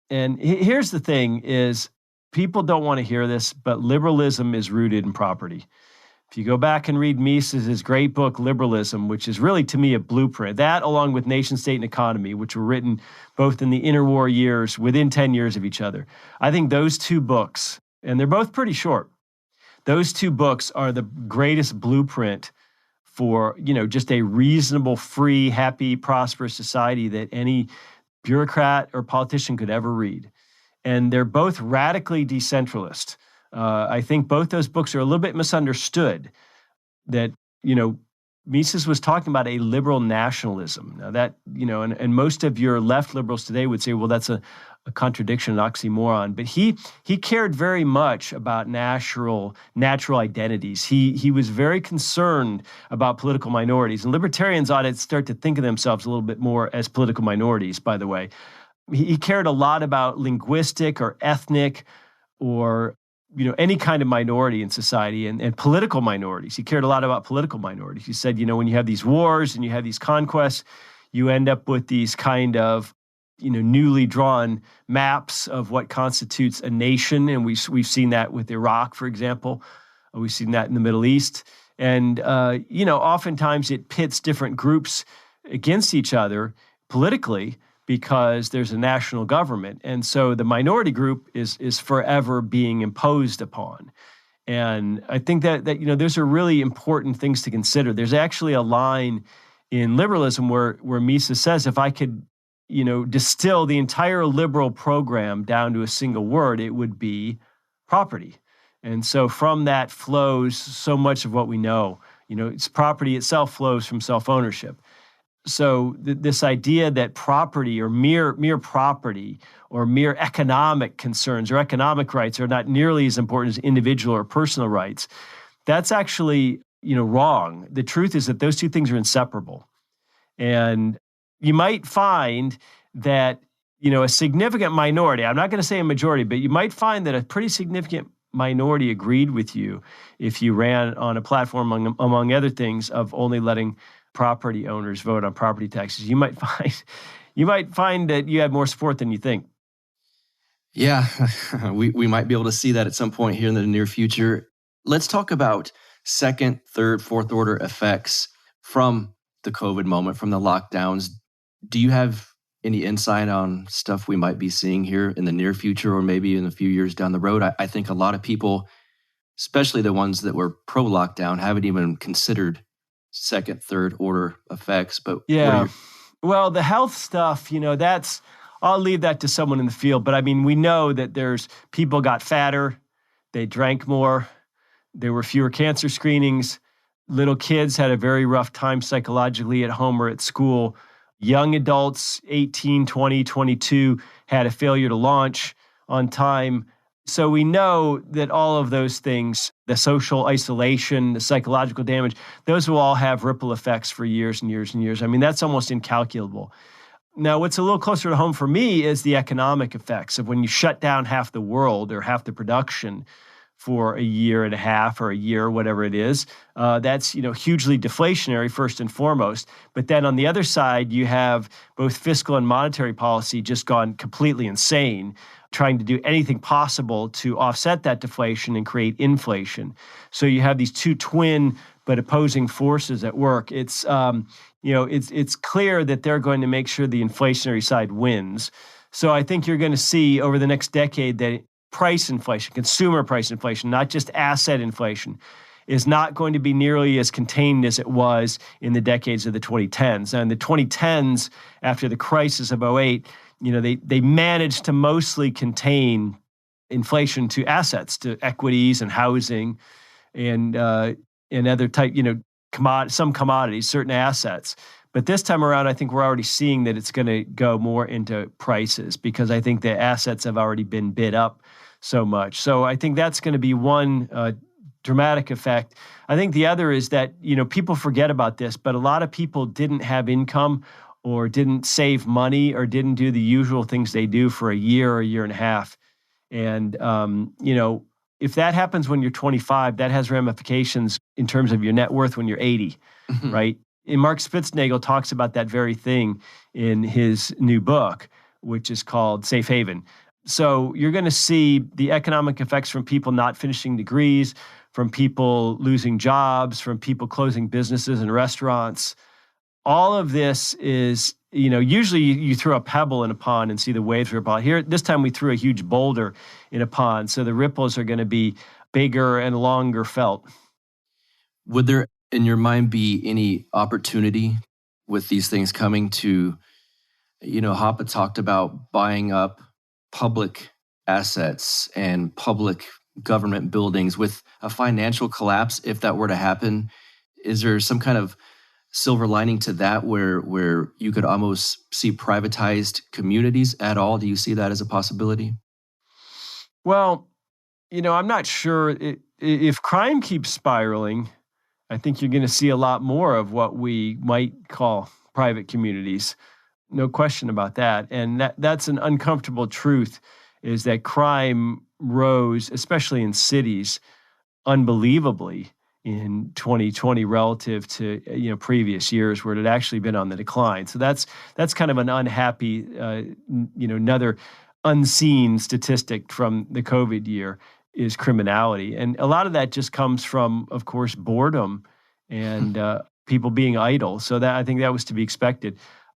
And here's the thing is people don't want to hear this, but liberalism is rooted in property. If you go back and read Mises' great book, Liberalism, which is really, to me, a blueprint, that along with Nation, State, and Economy, which were written both in the interwar years, within 10 years of each other. I think those two books, and they're both pretty short, those two books are the greatest blueprint for, just a reasonable, free, happy, prosperous society that any bureaucrat or politician could ever read. And they're both radically decentralist. I think both those books are a little bit misunderstood, that, Mises was talking about a liberal nationalism. Now that, and most of your left liberals today would say, well, that's a contradiction, an oxymoron. But he cared very much about natural identities. He was very concerned about political minorities. And libertarians ought to start to think of themselves a little bit more as political minorities, by the way. He cared a lot about linguistic or ethnic or any kind of minority in society and political minorities. He cared a lot about political minorities. He said, when you have these wars and you have these conquests, you end up with these kind of, newly drawn maps of what constitutes a nation. And we've seen that with Iraq, for example. We've seen that in the Middle East. And, oftentimes it pits different groups against each other politically, because there's a national government. And so the minority group is forever being imposed upon. And I think that those are really important things to consider. There's actually a line in liberalism where Mises says, if I could, distill the entire liberal program down to a single word, it would be property. And so from that flows so much of what we know. It's property itself flows from self-ownership. So this idea that property or mere property or mere economic concerns or economic rights are not nearly as important as individual or personal rights, that's actually, wrong. The truth is that those two things are inseparable. And you might find that, a significant minority, I'm not going to say a majority, but you might find that a pretty significant minority agreed with you if you ran on a platform, among other things, of only letting property owners vote on property taxes. You might find that you have more support than you think. Yeah, we might be able to see that at some point here in the near future. Let's talk about second, third, fourth order effects from the COVID moment, from the lockdowns. Do you have any insight on stuff we might be seeing here in the near future or maybe in a few years down the road? I think a lot of people, especially the ones that were pro-lockdown, haven't even considered second, third order effects. But yeah, well, the health stuff, I'll leave that to someone in the field. But I mean, we know that people got fatter, they drank more, there were fewer cancer screenings, little kids had a very rough time psychologically at home or at school. Young adults, 18, 20, 22, had a failure to launch on time. So we know that all of those things, the social isolation, the psychological damage, those will all have ripple effects for years and years and years. I mean, that's almost incalculable. Now, what's a little closer to home for me is the economic effects of when you shut down half the world or half the production for a year and a half or a year, whatever it is. That's hugely deflationary first and foremost. But then on the other side, you have both fiscal and monetary policy just gone completely insane, trying to do anything possible to offset that deflation and create inflation. So you have these two twin but opposing forces at work. It's it's clear that they're going to make sure the inflationary side wins. So I think you're going to see over the next decade that price inflation, consumer price inflation, not just asset inflation, is not going to be nearly as contained as it was in the decades of the 2010s. Now, in the 2010s, after the crisis of 2008, they managed to mostly contain inflation to assets, to equities and housing and other type, some commodities, certain assets. But this time around, I think we're already seeing that it's going to go more into prices because I think the assets have already been bid up so much. So I think that's going to be one dramatic effect. I think the other is that, people forget about this, but a lot of people didn't have income or didn't save money or didn't do the usual things they do for a year or a year and a half. And, if that happens when you're 25, that has ramifications in terms of your net worth when you're 80, right? And Mark Spitznagel talks about that very thing in his new book, which is called Safe Haven. So you're going to see the economic effects from people not finishing degrees, from people losing jobs, from people closing businesses and restaurants. All of this is, usually you throw a pebble in a pond and see the waves ripple out. Here, this time we threw a huge boulder in a pond, so the ripples are going to be bigger and longer felt. Would there, in your mind, be any opportunity with these things coming to, Hoppe talked about buying up public assets and public government buildings with a financial collapse if that were to happen? Is there some kind of silver lining to that where you could almost see privatized communities at all? Do you see that as a possibility? Well, I'm not sure. If crime keeps spiraling, I think you're going to see a lot more of what we might call private communities. No question about that. And that's an uncomfortable truth, is that crime rose, especially in cities, unbelievably in 2020 relative to previous years where it had actually been on the decline. So that's kind of an unhappy, another unseen statistic from the COVID year is criminality. And a lot of that just comes from, of course, boredom and people being idle. So that I think that was to be expected.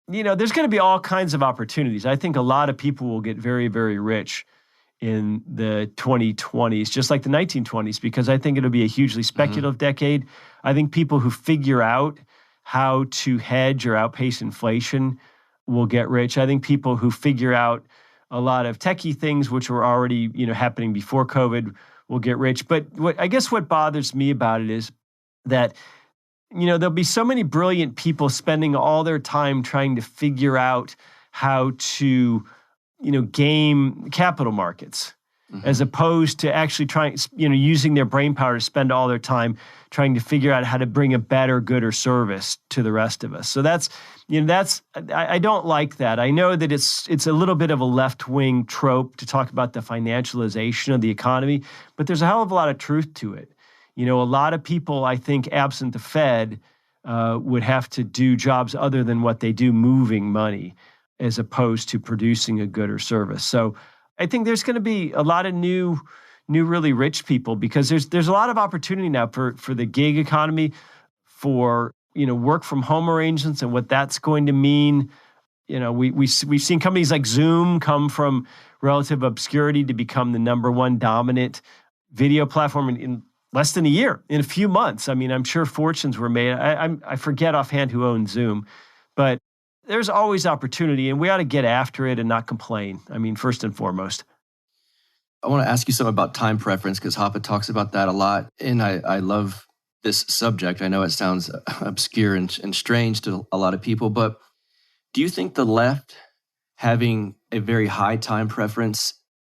There's going to be all kinds of opportunities. I think a lot of people will get very, very rich in the 2020s, just like the 1920s, because I think it'll be a hugely speculative decade. I think people who figure out how to hedge or outpace inflation will get rich. I think people who figure out a lot of techie things, which were already, happening before COVID, will get rich. But what bothers me about it is that, there'll be so many brilliant people spending all their time trying to figure out how to game capital markets, as opposed to actually trying, using their brainpower to spend all their time trying to figure out how to bring a better good or service to the rest of us. So I don't like that. I know that it's a little bit of a left-wing trope to talk about the financialization of the economy, but there's a hell of a lot of truth to it. A lot of people, I think, absent the Fed, would have to do jobs other than what they do, moving money, as opposed to producing a good or service. So I think there's going to be a lot of new really rich people, because there's a lot of opportunity now for the gig economy, for work from home arrangements and what that's going to mean. We've seen companies like Zoom come from relative obscurity to become the number one dominant video platform in less than a year, in a few months. I mean, I'm sure fortunes were made. I forget offhand who owns Zoom, but there's always opportunity, and we ought to get after it and not complain. I mean, first and foremost. I want to ask you something about time preference, because Hoppe talks about that a lot, and I love this subject. I know it sounds obscure and strange to a lot of people, but do you think the left having a very high time preference,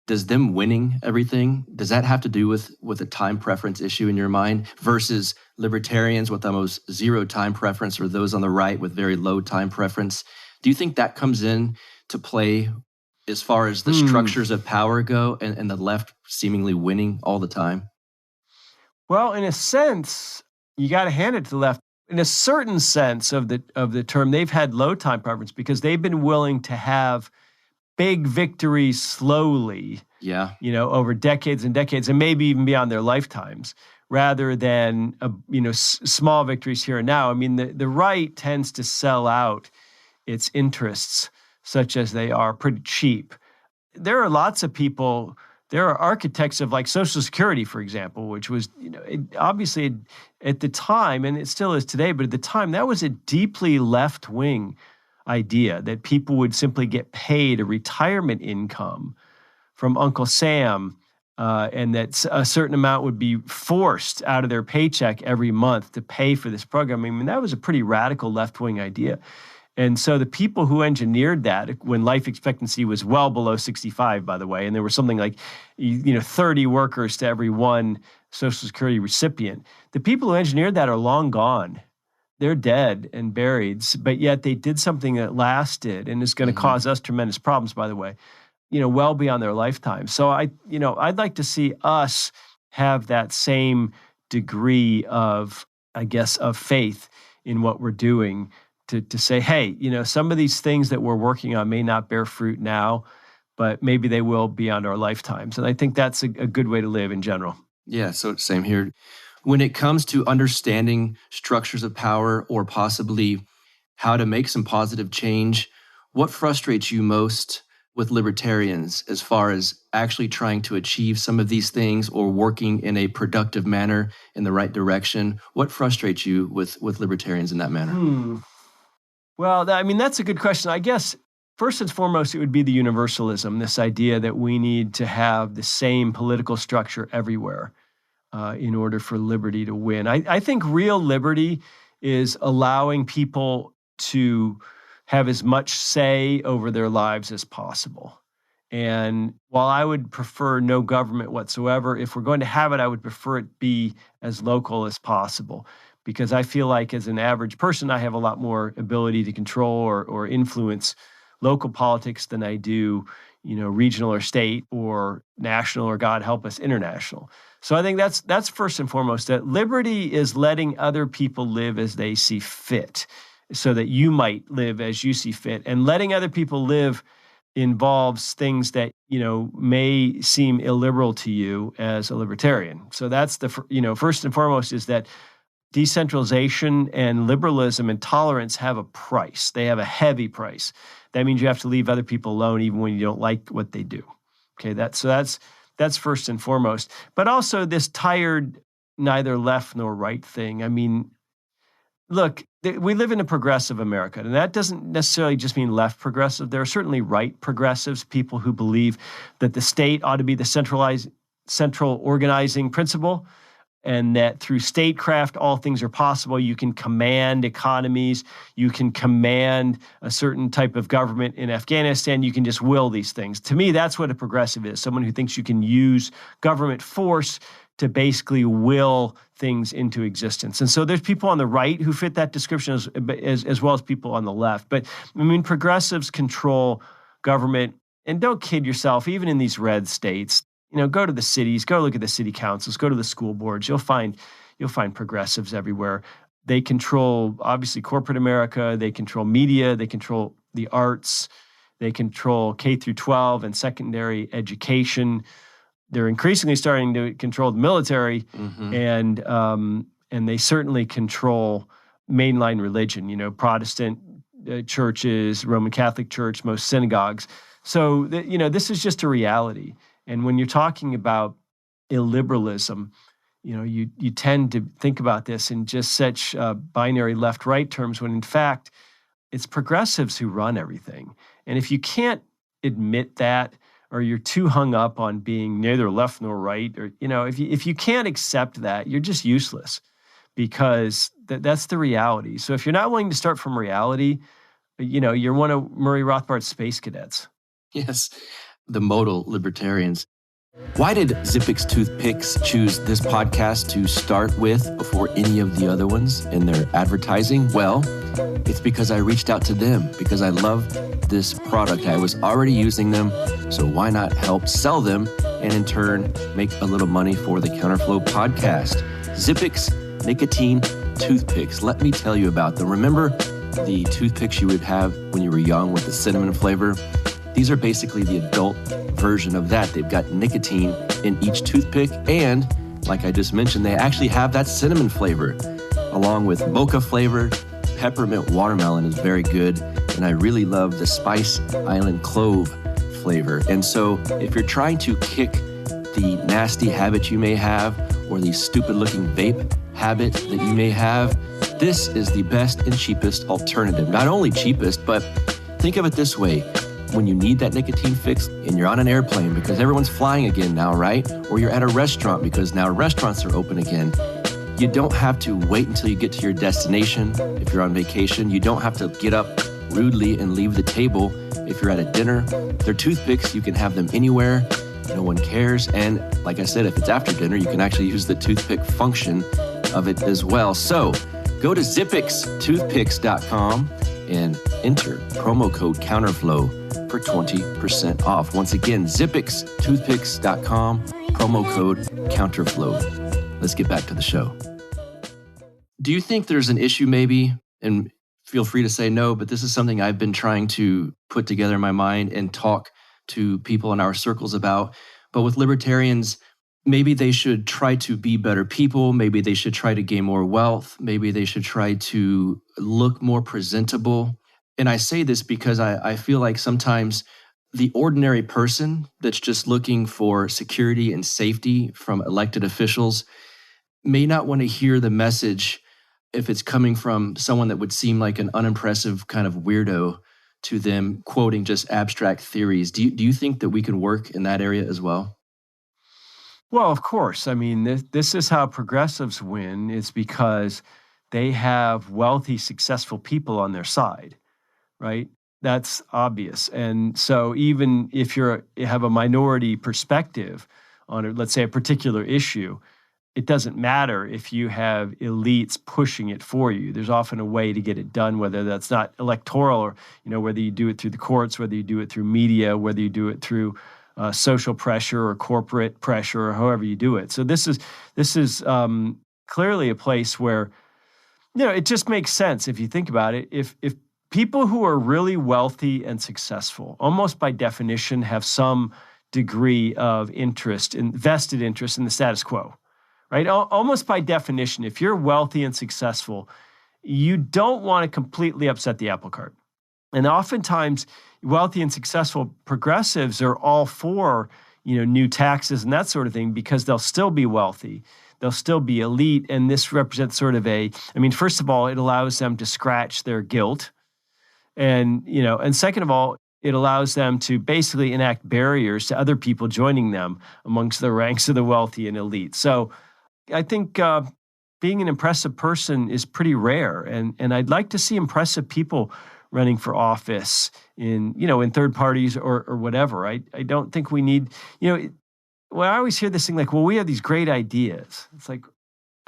does them winning everything, does that have to do with a time preference issue in your mind versus libertarians with almost zero time preference, or those on the right with very low time preference? Do you think that comes in to play as far as the structures of power go and the left seemingly winning all the time? Well, in a sense, you got to hand it to the left. In a certain sense of the term, they've had low time preference because they've been willing to have big victories slowly, over decades and decades, and maybe even beyond their lifetimes, rather than small victories here and now. I mean, the right tends to sell out its interests, such as they are, pretty cheap. There are lots of people. There are architects of like Social Security, for example, which was, obviously at the time, and it still is today, but at the time, that was a deeply left-wing idea that people would simply get paid a retirement income from Uncle Sam, and that a certain amount would be forced out of their paycheck every month to pay for this program. I mean, that was a pretty radical left-wing idea. And so the people who engineered that, when life expectancy was well below 65, by the way, and there was something like 30 workers to every one Social Security recipient, the people who engineered that are long gone. They're dead and buried, but yet they did something that lasted and is going to cause us tremendous problems, by the way, well beyond their lifetime. So I'd like to see us have that same degree of faith in what we're doing, to say, hey, some of these things that we're working on may not bear fruit now, but maybe they will beyond our lifetimes. And I think that's a good way to live in general. Yeah, so same here. When it comes to understanding structures of power or possibly how to make some positive change, what frustrates you most with libertarians as far as actually trying to achieve some of these things or working in a productive manner in the right direction? What frustrates you with libertarians in that manner? Well, that's a good question. I guess first and foremost, it would be the universalism, this idea that we need to have the same political structure everywhere in order for liberty to win. I think real liberty is allowing people to have as much say over their lives as possible. And while I would prefer no government whatsoever, if we're going to have it, I would prefer it be as local as possible. Because I feel like as an average person, I have a lot more ability to control or influence local politics than I do, regional or state or national or, God help us, international. So I think that's first and foremost, that liberty is letting other people live as they see fit so that you might live as you see fit. And letting other people live involves things that, may seem illiberal to you as a libertarian. So that's first and foremost is that decentralization and liberalism and tolerance have a price. They have a heavy price. That means you have to leave other people alone even when you don't like what they do. Okay, that's first and foremost. But also this tired neither left nor right thing. I mean, look, we live in a progressive America, and that doesn't necessarily just mean left progressive. There are certainly right progressives, people who believe that the state ought to be the central organizing principle, and that through statecraft, all things are possible. You can command economies. You can command a certain type of government in Afghanistan. You can just will these things. To me, that's what a progressive is, someone who thinks you can use government force to basically will things into existence. And so there's people on the right who fit that description as well as people on the left. But, progressives control government. And don't kid yourself, even in these red states, go to the cities, go look at the city councils, go to the school boards. You'll find progressives everywhere. They control, obviously, corporate America. They control media. They control the arts. They control K through 12 and secondary education. They're increasingly starting to control the military, and they certainly control mainline religion. Protestant churches, Roman Catholic Church, most synagogues. So this is just a reality. And when you're talking about illiberalism, you tend to think about this in just such binary left-right terms, when in fact, it's progressives who run everything. And if you can't admit that, or you're too hung up on being neither left nor right, or if you can't accept that, you're just useless, because that's the reality. So if you're not willing to start from reality, you're one of Murray Rothbard's space cadets. Yes. The modal libertarians. Why did Zippix Toothpicks choose this podcast to start with before any of the other ones in their advertising? Well, It's because I reached out to them because I love this product. I was already using them, so why not help sell them and in turn make a little money for the Counterflow podcast? Zippix nicotine toothpicks. Let me tell you about them. Remember the toothpicks you would have when you were young with the cinnamon flavor? These are basically the adult version of that. They've got nicotine in each toothpick, and like I just mentioned, they actually have that cinnamon flavor along with mocha flavor. Peppermint watermelon is very good, and I really love the Spice Island clove flavor. And so if you're trying to kick the nasty habit you may have or the stupid looking vape habit that you may have, this is the best and cheapest alternative. Not only cheapest, but think of it this way. When you need that nicotine fix and you're on an airplane because everyone's flying again now, right? Or you're at a restaurant because now restaurants are open again. You don't have to wait until you get to your destination if you're on vacation. You don't have to get up rudely and leave the table if you're at a dinner. They're toothpicks. You can have them anywhere. No one cares. And like I said, if it's after dinner, you can actually use the toothpick function of it as well. So go to zippixtoothpicks.com and enter promo code Counterflow for 20% off. Once again, zippixtoothpicks.com, promo code Counterflow. Let's get back to the show. Do you think there's an issue maybe, and feel free to say no, but this is something I've been trying to put together in my mind and talk to people in our circles about, but with libertarians, maybe they should try to be better people. Maybe they should try to gain more wealth. Maybe they should try to look more presentable. And I say this because I feel like sometimes the ordinary person that's just looking for security and safety from elected officials may not want to hear the message if it's coming from someone that would seem like an unimpressive kind of weirdo to them, quoting just abstract theories. Do you think that we can work in that area as well? Well, of course. I mean, this is how progressives win. It's because they have wealthy, successful people on their side, right? That's obvious. And so even if you have a minority perspective on, let's say, a particular issue, it doesn't matter if you have elites pushing it for you. There's often a way to get it done, whether that's not electoral or, whether you do it through the courts, whether you do it through media, whether you do it through social pressure or corporate pressure or however you do it. So this is clearly a place where, it just makes sense if you think about it. If people who are really wealthy and successful, almost by definition, have some degree of vested interest in the status quo, right? Almost by definition, if you're wealthy and successful, you don't want to completely upset the apple cart. And oftentimes, wealthy and successful progressives are all for, new taxes and that sort of thing because they'll still be wealthy. They'll still be elite. And this represents sort of first of all, it allows them to scratch their guilt. And second of all, it allows them to basically enact barriers to other people joining them amongst the ranks of the wealthy and elite. So I think being an impressive person is pretty rare. And I'd like to see impressive people running for office in third parties or whatever. I don't think we need, I always hear this thing like, well, we have these great ideas. It's like,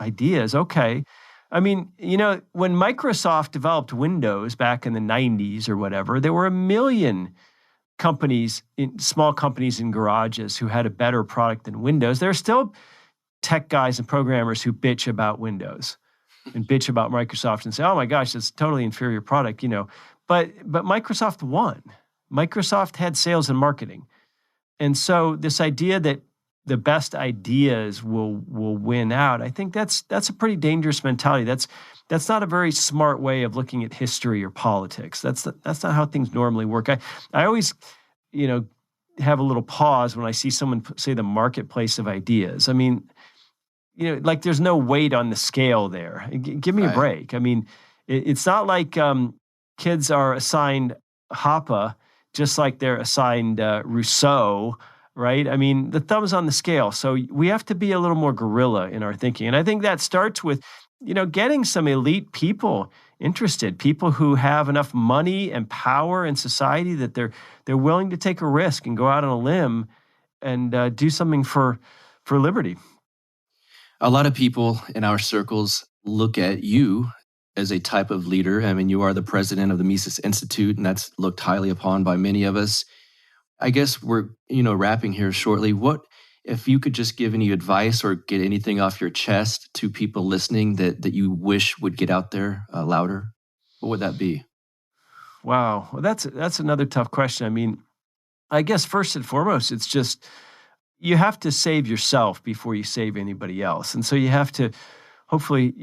ideas, okay. I mean, when Microsoft developed Windows back in the 90s or whatever, there were 1 million small companies in garages who had a better product than Windows. There are still tech guys and programmers who bitch about Windows and bitch about Microsoft and say, oh my gosh, it's a totally inferior product, But Microsoft won. Microsoft had sales and marketing. And so this idea that the best ideas will win out, I think that's a pretty dangerous mentality. That's not a very smart way of looking at history or politics. That's not how things normally work. I always, have a little pause when I see someone say the marketplace of ideas. I mean, like there's no weight on the scale there. Give me a break. I mean, it's not like kids are assigned Hoppe just like they're assigned Rousseau, right? I mean, the thumb's on the scale. So we have to be a little more guerrilla in our thinking. And I think that starts with, getting some elite people interested, people who have enough money and power in society that they're willing to take a risk and go out on a limb and do something for liberty. A lot of people in our circles look at you as a type of leader. I mean, you are the president of the Mises Institute, and that's looked highly upon by many of us. I guess we're, wrapping here shortly. What if you could just give any advice or get anything off your chest to people listening that you wish would get out there louder? What would that be? Wow. Well, that's another tough question. I mean, I guess first and foremost, it's just you have to save yourself before you save anybody else. And so you have to hopefully,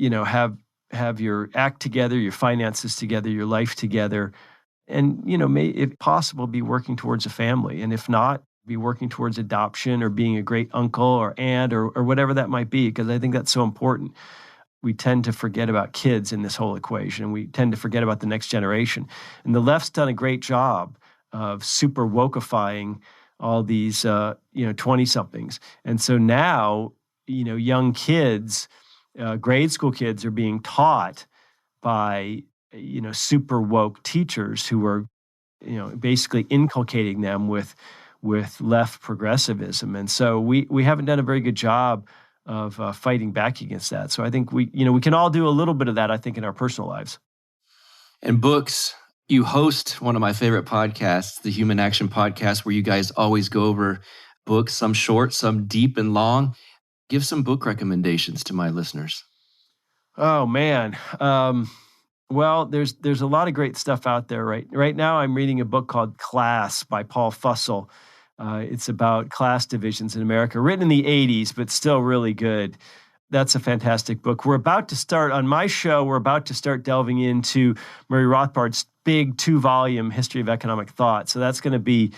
have your act together, your finances together, your life together, and, may, if possible, be working towards a family. And if not, be working towards adoption or being a great uncle or aunt or whatever that might be, because I think that's so important. We tend to forget about kids in this whole equation. We tend to forget about the next generation. And the left's done a great job of super wokeifying all these, 20-somethings. And so now, young kids, grade school kids are being taught by, super woke teachers who are, basically inculcating them with left progressivism. And so we haven't done a very good job of fighting back against that. So I think we can all do a little bit of that, I think, in our personal lives. And books, you host one of my favorite podcasts, the Human Action Podcast, where you guys always go over books, some short, some deep and long. Give some book recommendations to my listeners. Oh, man. Well, there's a lot of great stuff out there. Right now, I'm reading a book called Class by Paul Fussell. It's about class divisions in America, written in the 80s, but still really good. That's a fantastic book. We're about to start, on my show, delving into Murray Rothbard's big 2-volume History of Economic Thought. So that's going to be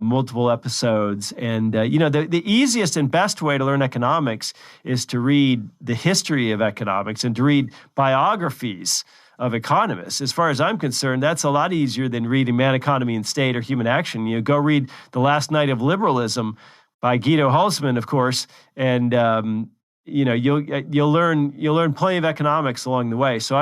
multiple episodes. And, the easiest and best way to learn economics is to read the history of economics and to read biographies of economists. As far as I'm concerned, that's a lot easier than reading Man, Economy, and State or Human Action. Go read The Last Night of Liberalism by Guido Hülsmann, of course, and you'll learn plenty of economics along the way. So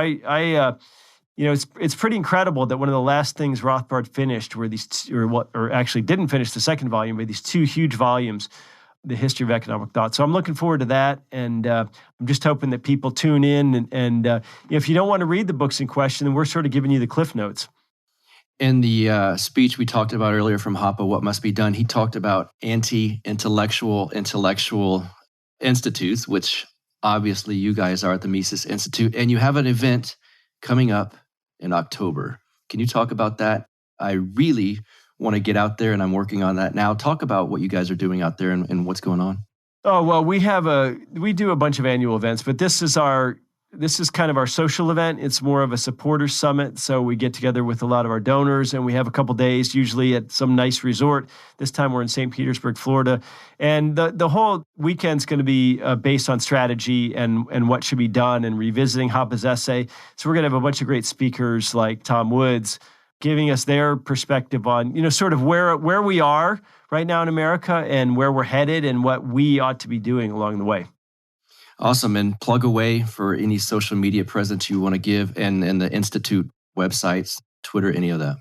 it's pretty incredible that one of the last things Rothbard finished were these, or actually didn't finish the second volume, but these 2 huge volumes, The History of Economic Thought. So I'm looking forward to that, and I'm just hoping that people tune in. And if you don't want to read the books in question, then we're sort of giving you the Cliff Notes. In the speech we talked about earlier from Hoppe, What Must Be Done, he talked about intellectual institutes, which obviously you guys are at the Mises Institute, and you have an event coming up in October. Can you talk about that? I really want to get out there, and I'm working on that now. Talk about what you guys are doing out there and what's going on. Oh, well, we do a bunch of annual events, but this is kind of our social event. It's more of a supporter summit. So we get together with a lot of our donors, and we have a couple days, usually at some nice resort. This time we're in St. Petersburg, Florida. And the whole weekend's going to be based on strategy and what should be done and revisiting Hoppe's essay. So we're going to have a bunch of great speakers like Tom Woods giving us their perspective on, sort of where we are right now in America and where we're headed and what we ought to be doing along the way. Awesome. And plug away for any social media presence you want to give and the Institute websites, Twitter, any of that.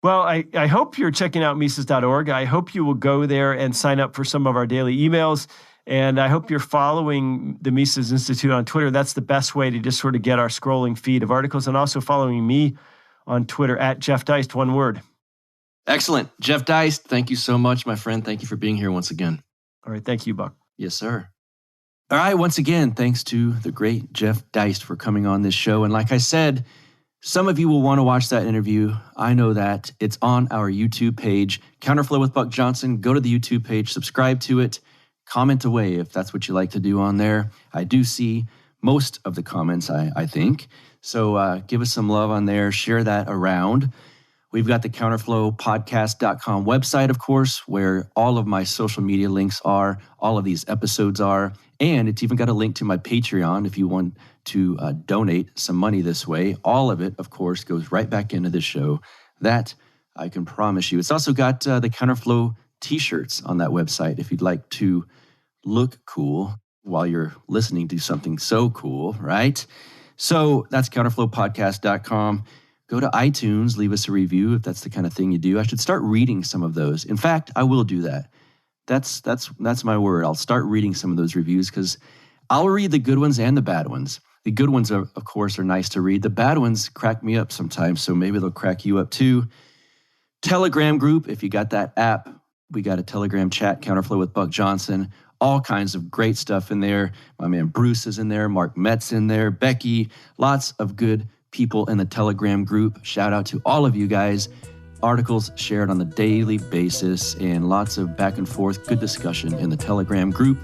Well, I hope you're checking out Mises.org. I hope you will go there and sign up for some of our daily emails. And I hope you're following the Mises Institute on Twitter. That's the best way to just sort of get our scrolling feed of articles, and also following me on Twitter at Jeff Deist, one word. Excellent. Jeff Deist, thank you so much, my friend. Thank you for being here once again. All right. Thank you, Buck. Yes, sir. All right. Once again, thanks to the great Jeff Deist for coming on this show. And like I said, some of you will want to watch that interview. I know that. It's on our YouTube page, Counterflow with Buck Johnson. Go to the YouTube page, subscribe to it, comment away if that's what you like to do on there. I do see most of the comments, I think. So give us some love on there. Share that around. We've got the counterflowpodcast.com website, of course, where all of my social media links are, all of these episodes are, and it's even got a link to my Patreon if you want to donate some money this way. All of it, of course, goes right back into this show. That I can promise you. It's also got the Counterflow t-shirts on that website if you'd like to look cool while you're listening to something so cool, right? So that's counterflowpodcast.com. Go to iTunes, leave us a review if that's the kind of thing you do. I should start reading some of those. In fact, I will do that. That's my word. I'll start reading some of those reviews because I'll read the good ones and the bad ones. The good ones, of course, are nice to read. The bad ones crack me up sometimes, so maybe they'll crack you up too. Telegram group, if you got that app, we got a Telegram chat, Counterflow with Buck Johnson. All kinds of great stuff in there. My man Bruce is in there, Mark Metz in there, Becky, lots of good people in the Telegram group. Shout out to all of you guys. Articles shared on a daily basis and lots of back and forth, good discussion in the Telegram group.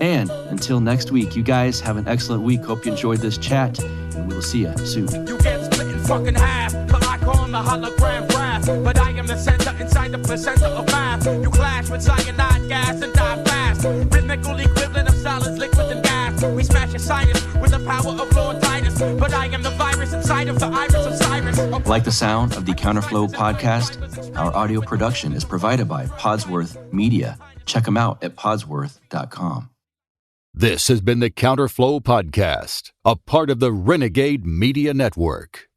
And until next week, you guys have an excellent week. Hope you enjoyed this chat, and we will see you soon. You get split in fucking half, but I call the hologram brass. But I am the center inside the placenta of math. You clash with cyanide gas and die fast. Rhythmical equivalent of solids, liquid, and gas. We smash your sinus with the power of Lord Titus. But I am the virus inside of the iris of Cyrus. Like the sound of the Counterflow podcast? Our audio production is provided by Podsworth Media. Check them out at podsworth.com. This has been the Counterflow Podcast, a part of the Renegade Media Network.